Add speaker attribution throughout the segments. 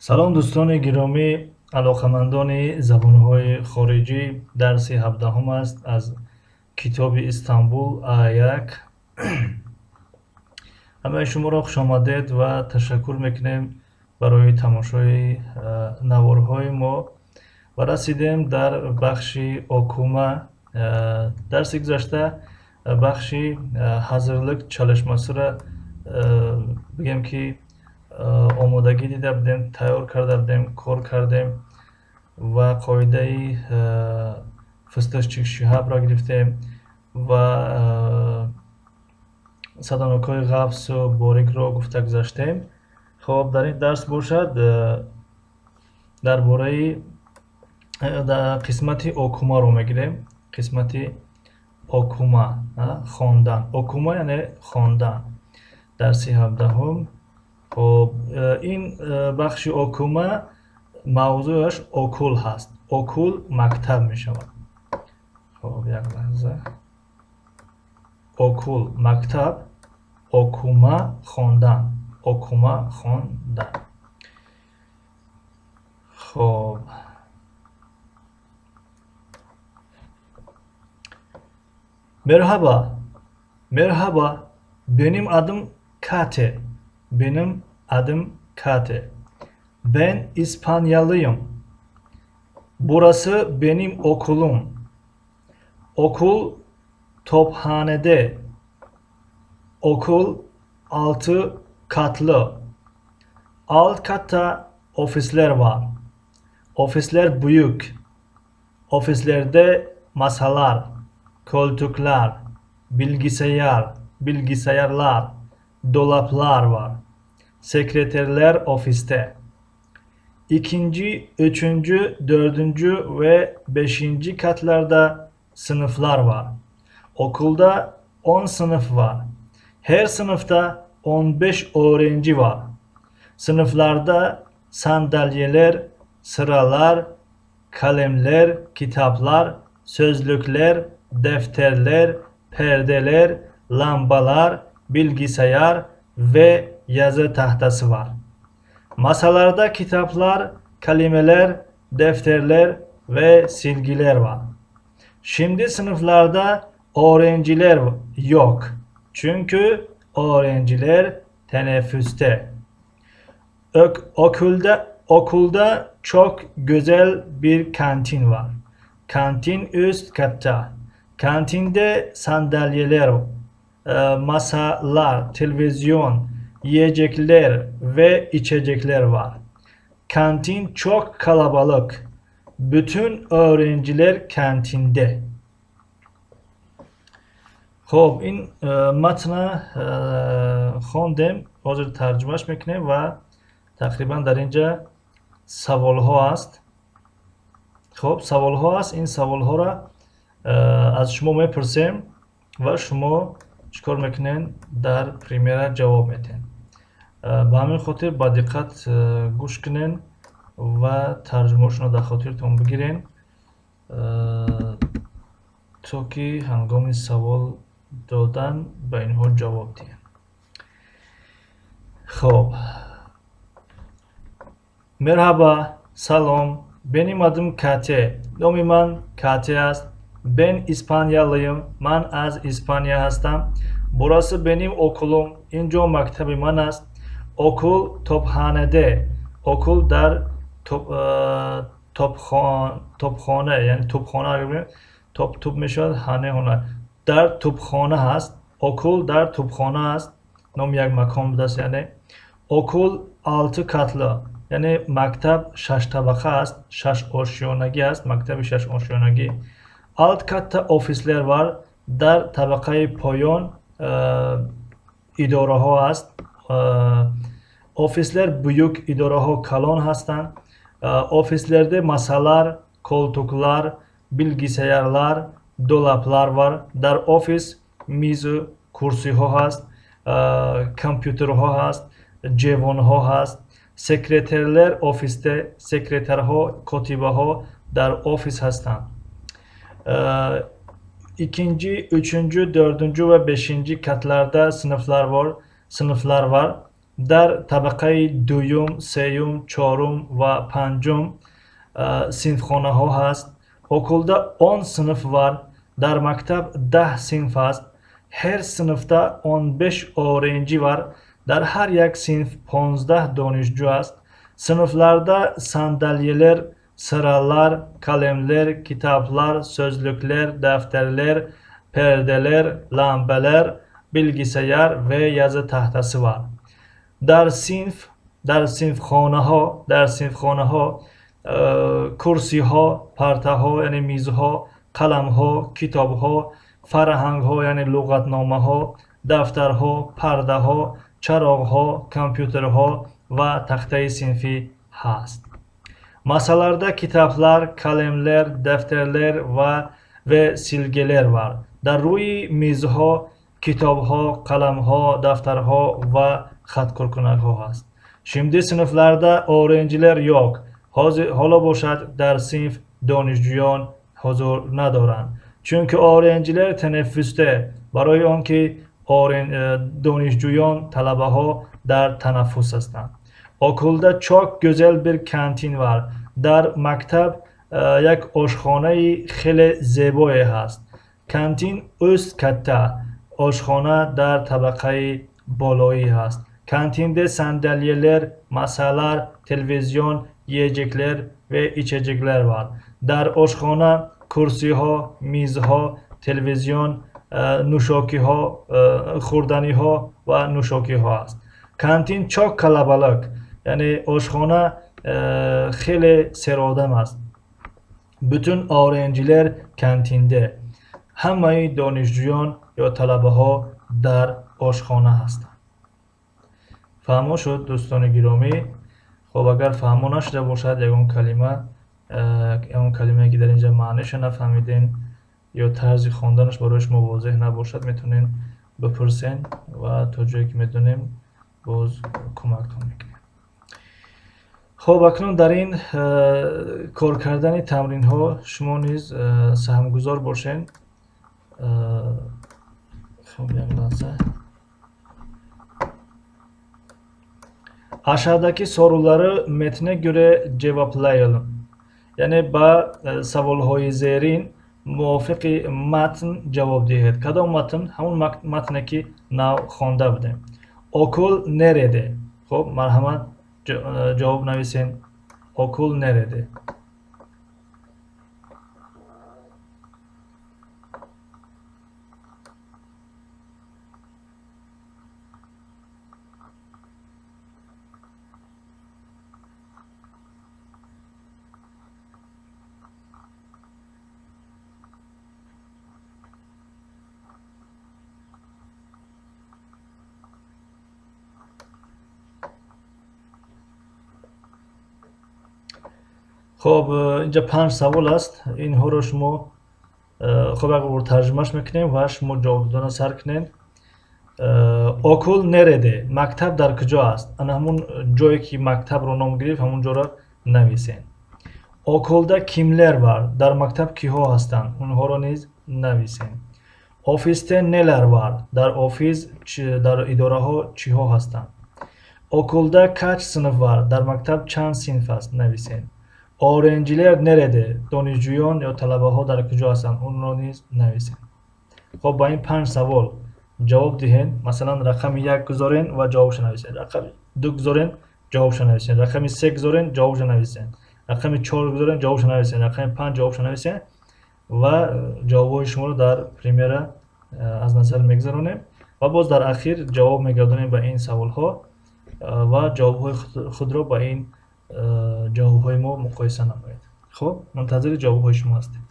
Speaker 1: салом дӯстони гиромӣ, алоқамандони забонҳои хориҷӣ. Дарси 17 аст аз китоби Истанбул А1. ҳамаи шуморо хушомадед ва ташаккур мекунем барои тамошои наворҳои мо. ва расидем дар бахши окума. Дарси гузашта бахши ҳазирлик чалишмасура бигем ки омодагӣ дида будем, тайёр карда будем, кор кардем ва қоидаи фисташчикшиҳабро гирифтем ва саданокҳои ғафсу борикро гуфта гузаштем. хоб дар ин дарс бошад дар бораи қисмати окумаро мегирем. қисмати окума, хондан. Окума яъне хондан. дарси 17. خب این بخش окума мавзӯъаш окул ҳаст. окул мактаб мешавад. خب як лаҳза. окул мактаб, окума хондан. окума хондан. خب merhaba. Merhaba. Benim adım Kate. Benim adım Kate. Ben İspanyalıyım. Burası benim okulum. Okul tophanede. Okul 6 katlı. Alt katta ofisler var. Ofisler büyük. Ofislerde masalar, koltuklar, bilgisayarlar, dolaplar var. Sekreterler ofiste. 2., 3., 4. ve 5. katlarda sınıflar var. Okulda 10 sınıf var. Her sınıfta 15 öğrenci var. Sınıflarda sandalyeler, sıralar, kalemler, kitaplar, sözlükler, defterler, perdeler, lambalar, bilgisayar ve yazı tahtası var. Masalarda kitaplar, kelimeler, defterler ve silgiler var. Şimdi sınıflarda öğrenciler yok. Çünkü öğrenciler teneffüste. Okulda çok güzel bir kantin var. Kantin üst katta. Kantinde sandalyeler, masalar, televizyon, yiyecekler ve içecekler var. Kantin çok kalabalık. Bütün öğrenciler kantinde. خب این متن خوندم. حاضر ترجمهش میکنیم و تقریبا در اینجا سوال ها است. خب سوال ها است. این سوال ها را از شما میپرسیم و شما چیکار میکنین؟ در پریمیرا جواب میدین. به همین خاطر با دقت گوش کنین و ترجمهشون رو در خاطرتون بگیرین تا که هنگام سوال دادن به اینها جواب دین. خب merhaba, salam. Benim adım Kate. Nomi man Kate است. Ben İspanyalıyım. Man az İspanya هستم. Burası benim okulum. اینجا مکتب من است. Okul tophanede. Okul در topkhane yani topkhane gibi top میشود hane hona. در topkhane هست. Okul در topkhane است. نام یک مکان بوده است. یعنی okul 6 katlı. یعنی مکتب 6 طبقه است. 6 آشیانگی است. مکتب 6 آشیانگی. Alt katta ofisler var. Dar tabakayı payon idoraha است. Ofisler büyük idoraha kalon هستند. Ofislerde masalar, koltuklar, bilgisayarlar, dolaplar var. Dar ofis میز کرسی ها هست. کامپیوتر ها هست. جوان ها هست. sekreterler ofiste. sekreterها کاتبه ها در ofis هستند. 2., 3., 4. ve 5. katlarda sınıflar var. дар табақаи дуюм, сеюм, чорум ва панҷум синфхонаҳо ҳаст. Окулда он синф вар. Дар мактаб 10 синф аст. Ҳер синфда он беш оренҷӣ вар. Дар ҳар як синф 15 донишҷӯ аст. Синфларда сандалиялер, сиралар, калемлер, китоблар, сӯзлуклер, дафтарлер, перделер, лампалар, билгисаяр ва язитахтаси вар. дар синфхонаҳо курсиҳо, партаҳо яъне мизҳо, қаламҳо, китобҳо, фарҳангҳо яъне луғатномаҳо, дафтарҳо, пардаҳо, чароғҳо, компютерҳо ва тахтаи синфӣ ҳаст. Масаларда китоблар, калемлер, дафтарлер ва силгилер вар. Дар рӯи мизҳо китобҳо, қаламҳо, дафтарҳо ва хаткоркунакҳо ҳаст. Шимди синфларда оренҷилер ёк. Ҳоло бошад дар синф донишҷӯён ҳузур надоранд, чунки оренҷилер танаффусте, барои он ки донишҷӯён талабаҳо дар танаффус ҳастанд. Окулда чок гӯзал бир кантин вар. Дар мактаб як ошхонаи хеле зебое ҳаст. Кантин уст катта, ошхона дар табақаи болоӣ ҳаст. Кантинда сандалиялер, масалар, телевизион, ечеклер ва ичеҷиклер вар. Дар ошхона курсиҳо, мизҳо, телевизион, нӯшокиҳо, хӯрданиҳо ва нӯшокиҳо аст. Кантин чок калабалак, яъне ошхона хеле серодам аст. Бутун оренҷилер кантинда. Ҳамаи донишҷӯён ё талабаҳо дар ошхона ҳастанд. фаҳмо шуд дӯстони гиромӣ. хоб агар фаҳмо нашуда бошад ягон калимае ки дар инҷа маъниша нафаҳмиден ё тарзи хонданаш барои шумо возеҳ набошад, метавонед бипурсен ва то ҷое ки медонем боз кӯмактон мекунем. хоб акнун дар ин кор кардани тамринҳо шумо низ саҳмгузор бошед. хоб як лаҳза. Aşağıdaki soruları metne göre cevaplayalım. Yani savolҳои зерин мувофиқи матн ҷавоб диҳед. Кадом матн? Ҳамон матне ки нав хонда будем. Окул нереде. Хоб, марҳамат, ҷавоб нависен. Окул нереде. خب اینجا 5 سوال است. اینها رو شما خب اگر ترجمهش میکنیم و شما جواب دادن سر کنین. окул нереде, мактаб дар куҷо аст? Ана ҳамун ҷое ки мактабро ном гирифт, ҳамун ҷоро нависен. Окулда кимлер вар? Дар мактаб киҳо ҳастанд? Онҳоро низ нависен. Офисте нелар вар? Дар офис, дар идораҳо чиҳо ҳастанд? Окулда кач синф вар? Дар мактаб чанд синф аст? Нависен. Оренҷилер нереде? Донишҷӯён ё талабаҳо дар куҷо ҳастанд? Онро низ нависен. Хоб ба ин 5 савол ҷавоб диҳен. Масалан, рақами 1 гузорен ва ҷавобшо нависен. Рақами 2 гузорен, ҷавобшо нависен. Рақами 3 гузорен, ҷавобшо нависен. Рақами 4 гузорен, ҷавобшо нависен. Рақами 5 ҷавобшо нависен ва ҷавобҳои шуморо дар премиера аз назар мегзаронем ва боз дар ахир ҷавоб мегардонем ба ин саволҳо ва ҷавобҳои худро ба ин ҷавобҳои мо муқоиса намоед. Хуб, мунтазири ҷавобҳои шумо ҳастем.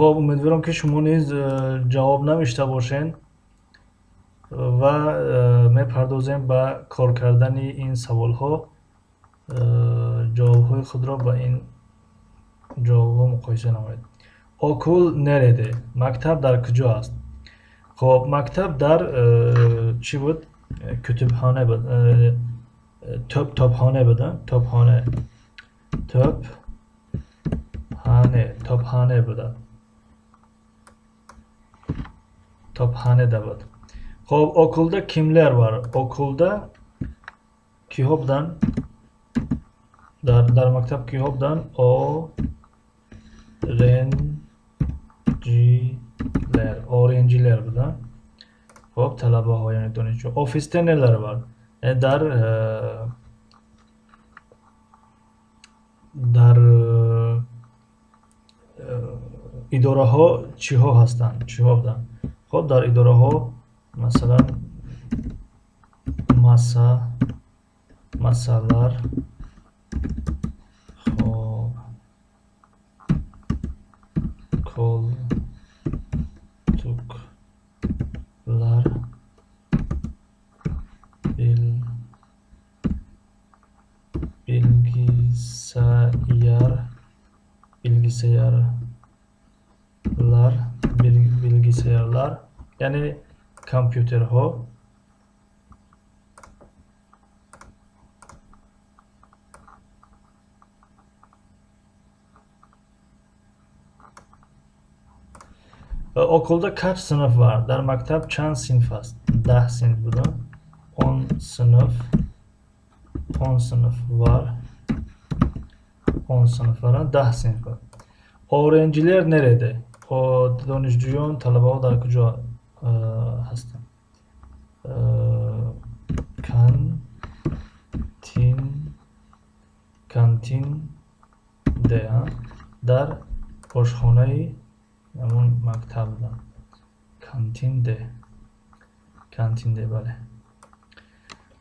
Speaker 1: خب امیدوارم که شما نیز جواب نوشته باشین و میپردازیم به کار کردن این سوال ها. جواب های خود را با این جواب ها مقایسه نمایید. окул нереде. مکتب در کجا است؟ خب مکتب در چی بود؟ کتابخانه بود. توپخانه بود. توپخانه بود. توپخانه da بود. خب okulda kimler var? Okulda kiho budan? در مکتب kiho budan? öğrenciler budan. خب طلبه ها یعنی دانشجو. ofiste neler var? در اداره ها چی ها هستند؟ چی ها بودن؟ خب در اداره ها مثلا masalar خب koltuklar bilgisayarlar yani kompüter ha. Okulda kaç sınıf var? Der maktab çand sınıf است? 10 sınıf burada. 10 sınıf var. 10 sınıf var. 10 sınıf var. Öğrenciler nerede? O دانشجویان طلبه ها در کجا هستند؟ کانتینده در آشخانه همون مکتب بودن. کانتینده بله.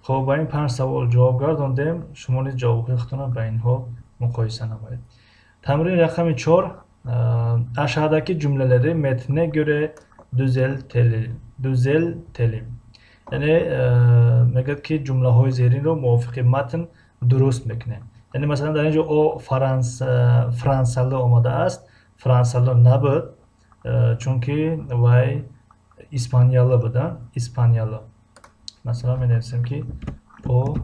Speaker 1: خب با این 5 سوال جواب گرداندیم. شما نیز جواب خودتون با اینها مقایسه نمایید. تمرین رقم 4. Aşağıdaki cümleleri metne göre düzeltelim. Yani megat ki cümleهای زیرین رو موافق متن درست بکنیم. یعنی مثلا در اینجا او فرانساlı آمده است. فرانساlı نبود çünkü وای İspanyalı بودن. İspanyalı. Mesela ben dersem ki o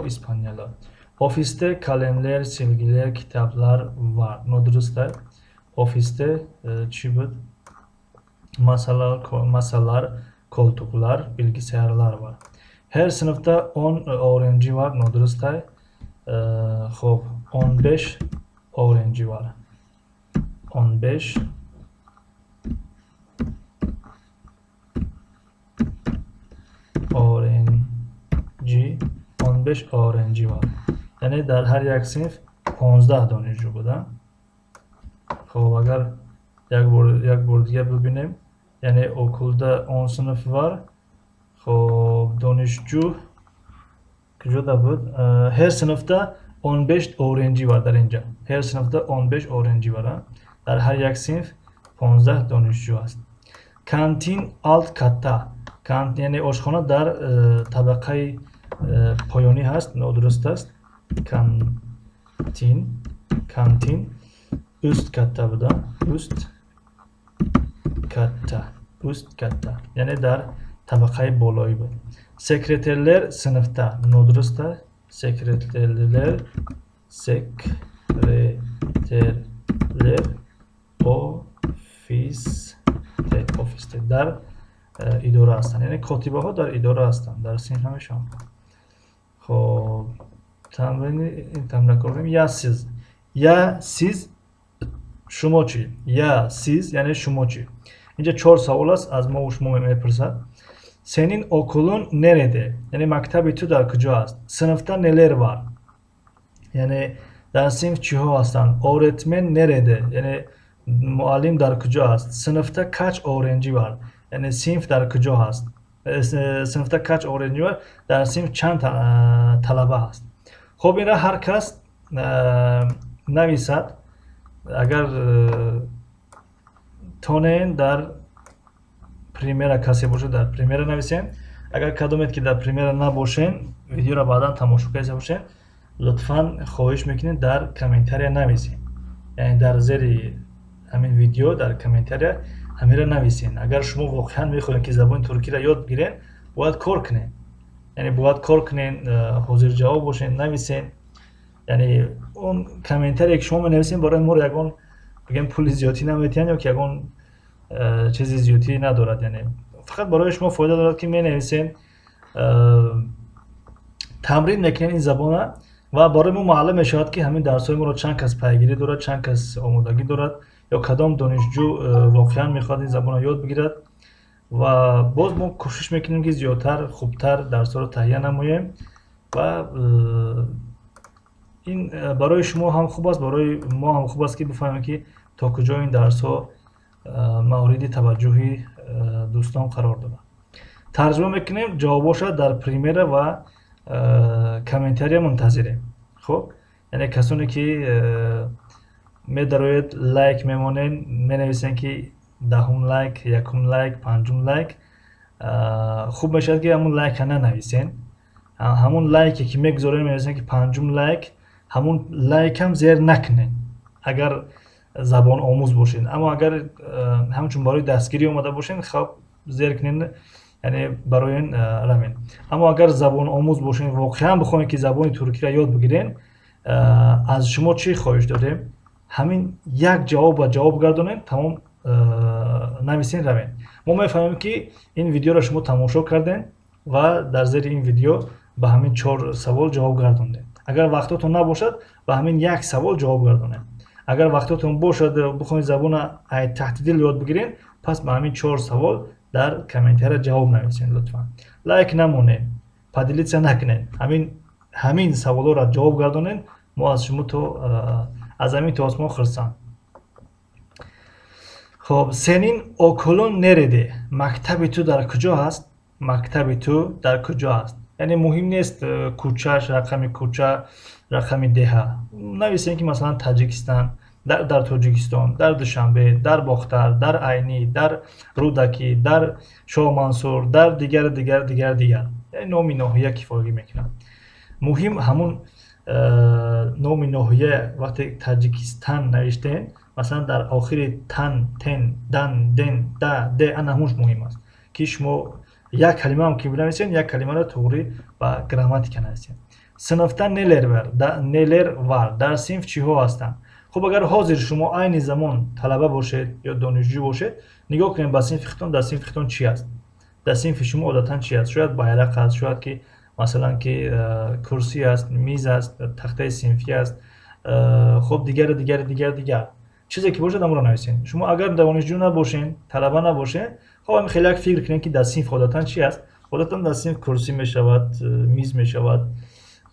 Speaker 1: İspanyalı. Ofiste kalemler, silgiler, kitaplar var. Nodrus'ta ofiste çubuk, masalar, koltuklar, bilgisayarlar var. Her sınıfta 10 öğrenci var. Nodrus'ta 15 öğrenci var. 15 öğrenci var. Yani در هر یک صنف 15 دانشجو بودن. خب اگر یک بار دیگه ببینیم یعنی okulda 10 sınıf var. خب دانشجو کجا بود؟ her sınıfta 15 öğrenci var در اینجا. Her sınıfta 15 öğrenci var. در her یک صنف 15 دانشجو است. Kantin alt katta. Kantin yani oshxona dar tabaqai پایانی هست. نادرست است. کانتین üst katta bu da. Üst katta. Yani dar tabakayı bolay bu. Sekreterler sınıfta. Nodrust da. Sekreterler ofiste. Dar idora هستند. یعنی کاتبه ها در اداره هستند. در صنف همشان. خب تمرین کنیم. یا siz شما چی؟ یا siz yani şuma çi. اینجا 4 سوال است از ما و شما میپرسد. Senin okulun nerede? Yani maktabi tu dar kıca است. Sınıfta neler var? Yani در sınıf çiho هستند. Öğretmen nerede? Yani muallim dar kıca است. Sınıfta kaç öğrenci var? Yani sınıf dar kıca است. синфта кач оренҷӣ ва дар синф чанд талаба ҳаст. хуб инра ҳар кас нависад. агар тонен дар примера касе бошед дар примера нависен. агар кадомед ки дар примера набошен видеоро баъдан тамошо карда бошен лутфан хоҳиш мекунем дар комментария нависен, яъне дар зери ҳамин видео дар комментария ҳамира нависен. агар шумо воқеан мехоҳед ки забони туркиро ёд бигирен бояд кор кунед, яъне бояд кор кунед, ҳозирҷавоб бошед, нависен. яъне он комментарие ки шумо менависен барои моро ягон бигем пули зиёдӣ наметиҳанд ё ки ягон чизи зиёдӣ надорад, яъне фақат барои шумо фоида дорад ки менависен, тамрин мекунед ин забона ва барои мо маълум мешавад ки ҳамин дарсҳои моро чанд кас пайгирӣ дорад, чанд кас омодагӣ дорад ё кадом донишҷӯ воқеан мехоҳад ин забонро ёд бигирад. ва боз мо кӯшиш мекунем ки зиёдтар хубтар дарсҳоро таҳия намоем ва ин барои шумо ҳам хуб аст, барои мо ҳам хуб аст ки бифаҳмем ки то куҷо ин дарсҳо мавриди таваҷҷӯҳи дӯстон қарор дорад. тарҷима мекунем, ҷавобошро дар примера ва комментария мунтазирем. хуб, яъне касоне ки медарояд лайк мемонен, менависен ки даҳум лайк, якум лайк, панҷум лайк. хуб мешавад ки ҳамун лайкро нанависен. ҳамун лайке ки мегузорен менависен ки панҷум лайк, ҳамун лайкам зер накунен агар забон омӯз бошед. аммо агар ҳамчун барои дастгирӣ омада бошед хоб зер кунен, яъне барои ин рамен. аммо агар забон омӯз бошед, воқеан бихоҳед ки забони туркиро ёд бигирен, аз шумо чӣ хоҳиш додем? ҳамин як ҷавоб ба ҷавоб гардонед, тамом нависен равен. мо мефаҳмем ки ин видеоро шумо тамошо карден ва дар зери ин видео ба ҳамин 4 савол ҷавоб гардондед. агар вақтотон набошад ба ҳамин як савол ҷавоб гардонед. агар вақтотон бошад бихоҳед забона ай таҳтидил ёд бигирен, пас ба ҳамин 4 савол дар комментария ҷавоб нависен. лутфан лайк намонед, падилитсия накунед, ҳамин саволҳоро ҷавоб гардонед. мо аз шумо то аз замин то осмон хурсанд. хуб, сенин окулун нереде, мактаби ту дар куҷо аст? мактаби ту дар куҷо аст? яъне муҳим нест кӯчаш, рақами кӯча, рақами деҳа. нависен ки масалан Таҷикистон, дар Тоҷикистон, дар Душанбе, дар Бохтар, дар Айнӣ, дар Рӯдакӣ, дар Шоҳмансур, дар дигар. яъне номи ноҳия кифоягӣ мекунад. муҳим ҳамун номи ноҳия вақте Таҷикистан навиштен, масалан дар охири тан, тен, дан, ден, да, де, ана ҳамуш муҳим аст ки шумо як калимаам ки бинависен, як калимаро туғри ба грамматика нависен. синфта нелер вар, дар синф чиҳо ҳастанд? хуб, агар ҳозир шумо айни замон талаба бошед ё донишҷӯ бошед, нигоҳ кунед ба синфи хитон, дар синфи хитон чӣ аст? дар синфи шумо одатан чӣ аст? шояд байрақ аст, шояд ки масалан ки курсӣ аст, миз аст, тахтаи синфӣ аст, хуб дигар чизе ки бошад ҳамонро нависен. шумо агар донишҷӯ набошен, талаба набошен, хуб ҳамин хеле як фикр кунед ки дар синф одатан чӣ аст? одатан дар синф курсӣ мешавад, миз мешавад.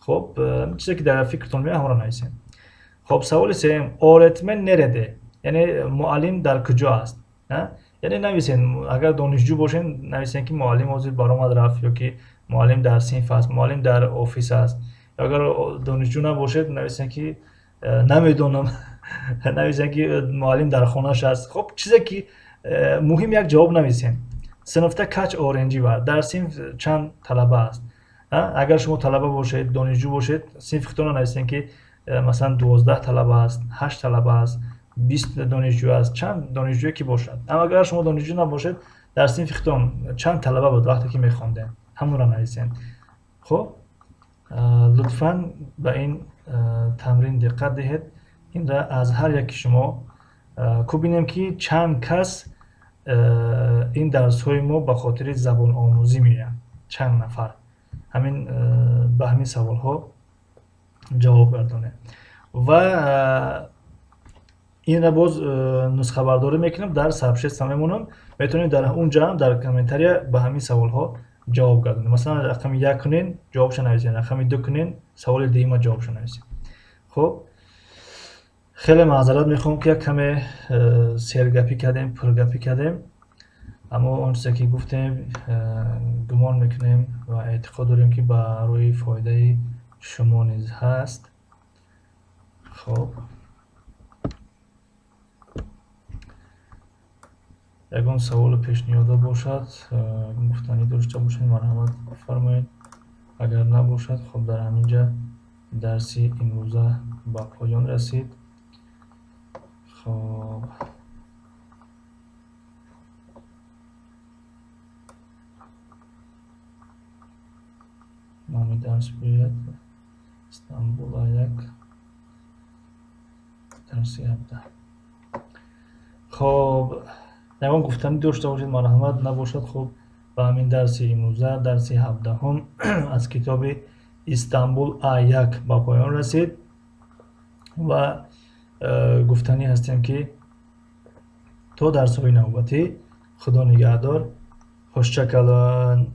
Speaker 1: хуб, чизе ки дар фикртон меояд ҳамонро нависен. хуб, саволи сеюм, оретмен нереде, яъне муаллим дар куҷо аст? яъне нависен, агар донишҷӯ бошен нависен ки муаллим ҳозир баромад рафт, ё ки муаллим дар синф аст, муаллим дар офис аст. агар донишҷӯ набошед нависен ки намедонам, нависен ки муаллим дар хонааш аст. хуб, чизе ки муҳим як ҷавоб нависен. синфта кач оренҷӣ вар, дар синф чанд талаба аст? агар шумо талаба бошед, донишҷӯ бошед, синфи хитонро нависен ки масалан 12 талаба аст, 8 талаба аст, 20 донишҷӯ аст, чанд донишҷӯе ки бошад. аммо агар шумо донишҷӯ набошед, дар синфи хитон чанд талаба буд вақте ки мехондем, ҳамонро нависен. хуб, лутфан ба ин тамрин диққат диҳед. инра аз ҳар яки шумо бинем ки чанд кас ин дарсҳои мо ба хотири забономӯзӣ меоянд, чанд нафар. ҳамин ба ҳамин саволҳо ҷавоб гардонед ва инра боз нусхабардорӣ мекунам, дар сабшеста мемонам. метавонед дар унҷа ҳам дар комментария ба ҳамин саволҳо ҷавоб гардонед. масалан рақами 1 кунен, ҷавобшо нависен, рақами 2 кунен, саволи дуюма ҷавобшо нависен. хуб, хеле маъзарат мехоҳам ки як каме сергапӣ кардем, пургапӣ кардем. اما اون چیزی که گفتیم گمان میکنیم و اعتقاد داریم که با روی فایده شما نیز هست. خب یگان سوال پیشنهاد باشد گفتنی داشته باشید مرحمت بفرمایید. اگر نباشد خب در همینجا درسی امروزه به پایان رسید. خب نام درس بیاید استانبول یک درسی 17. خب یگان گفتنی داشته باشید مرحمت نباشد خب به همین درسی امروزه درسی 17 هم از کتاب استانبول A1 به پایان رسید و گفتنی هستیم که تا درس های نوبتی خدا نگهدار، خوشچه کلان.